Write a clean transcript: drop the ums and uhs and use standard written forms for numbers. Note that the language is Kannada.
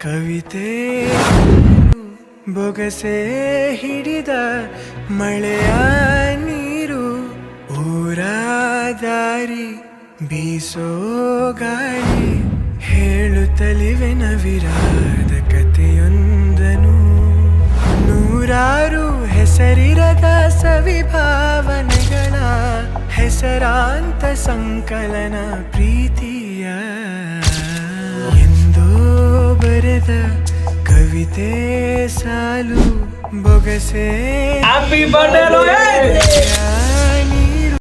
ಕವಿತೆ ಬೊಗಸೆ ಹಿಡಿದ ಮಳೆಯ ನೀರು ಊರ ದಾರಿ ಬೀಸೋ ಗಾಳಿ ಹೇಳುತ್ತಲಿವೆ ನವಿರಾದ ಕಥೆಯೊಂದನು ನೂರಾರು ಹೆಸರಿರದ ಸವಿಭಾವನೆಗಳ ಹೆಸರಾಂತ ಸಂಕಲನ ಪ್ರೀತಿಯ ಎಂದೋ ಬರೆದ ಕವಿತೆ ಸಾಲು ಬೊಗಸೆ ಹ್ಯಾಪಿ ಬರ್ಡೇ